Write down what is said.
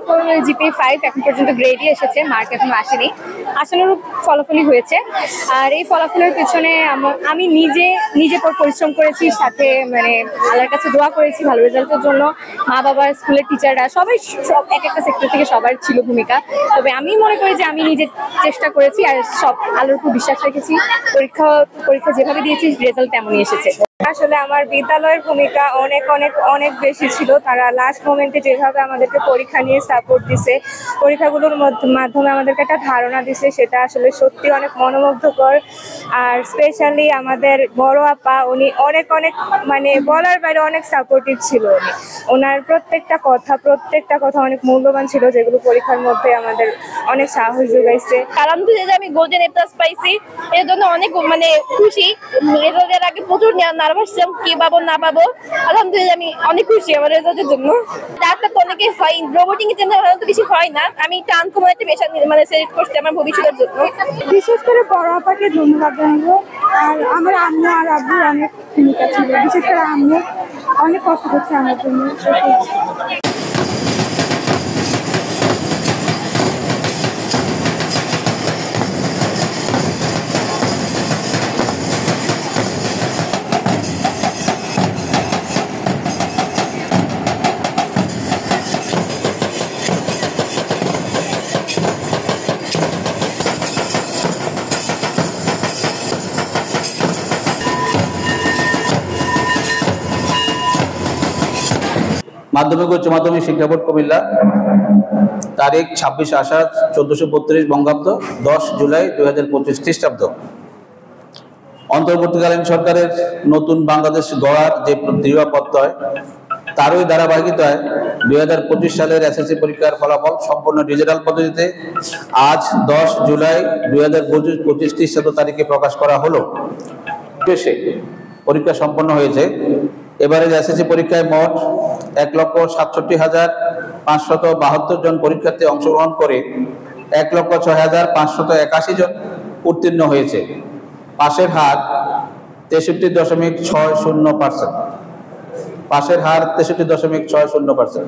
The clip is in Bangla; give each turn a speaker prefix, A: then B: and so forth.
A: ফলাফল জিপিএ 5 এখন পর্যন্ত গ্রেডই এসেছে, মার্ক এখনো আসেনি, আশানুরূপ ফলাফলই হয়েছে। আর এই ফলাফলের পিছনে আমি নিজে পরিশ্রম করেছি, সাথে মানে আল্লাহর কাছে দোয়া করেছি ভালো রেজাল্টের জন্য। মা বাবার, স্কুলের টিচাররা সবাই সব এক একটা সেক্টর থেকে সবার ছিল ভূমিকা। তবে আমি মনে করি যে আমি নিজে চেষ্টা করেছি আর সব আল্লাহর উপর বিশ্বাস রেখেছি। পরীক্ষা যেভাবে দিয়েছি রেজাল্ট তেমনই এসেছে।
B: আসলে আমার বিদ্যালয়ের ভূমিকা অনেক অনেক অনেক বেশি ছিল। তারা লাস্ট মোমেন্টে যেভাবে আমাদেরকে পরীক্ষা নিয়ে সাপোর্ট দিছে, পরীক্ষাগুলোর মাধ্যমে আমাদেরকে একটা ধারণা দিছে, সেটা আসলে সত্যি অনেক মনোমুগ্ধকর। আর স্পেশালি আমাদের বড় আপা, উনি অনেক অনেক মানে বলার বাইরে অনেক সাপোর্টিভ ছিল। ওনার প্রত্যেকটা কথা অনেক মূল্যবান ছিল, যেগুলো পরীক্ষার মধ্যে আমাদের অনেক সাহস যোগাইছে।
C: আলহামদুলিল্লাহ আমি গোল্ডেন এ প্লাস পাইছি, এর জন্য অনেক মানে খুশি। রেজাল্টের আগে প্রচুর নার্ভাস ছিলাম, কি পাবো না পাবো। আলহামদুলিল্লাহ আমি অনেক খুশি আমার রেজাল্টের জন্য। ডাক্তার তো অনেকে হয়, রোবোটিং এর জন্য বেশি হয় না। আমি টান কমে একটা পেশা মানে সিলেক্ট করছি আমার ভবিষ্যতের জন্য।
B: বিশেষ করে বড় আপাকে ধন্যবাদ জানাবো। আর আমার আম্মু আর আব্বু অনেক ভূমিকা ছিল, বিশেষ করে আম্মু অনেক কষ্ট করছে আমার জন্য।
D: মাধ্যমিক উচ্চ মাধ্যমিক শিক্ষা বোর্ড কুমিল্লা, তারিখ 26 আষাঢ় 1432 বঙ্গাব্দ, 10 জুলাই 2025 খ্রিস্টাব্দ। অন্তর্বর্তীকালীন সরকারের নতুন বাংলাদেশ গড়ার যে দৃঢ় প্রত্যয়, তারই ধারাবাহিকতায় 2025 সালের এসএসসি পরীক্ষার ফলাফল সম্পূর্ণ ডিজিটাল পদ্ধতিতে আজ 10 জুলাই 2025 খ্রিস্টাব্দ তারিখে প্রকাশ করা হলো। পরীক্ষা সম্পন্ন হয়েছে। এবারে এসএসসি পরীক্ষায় মোট 1,67,572 জন পরীক্ষার্থী অংশগ্রহণ করে 1,06,581 জন উত্তীর্ণ হয়েছে। পাশের হার 63.60%। পাশের হার 63.60%।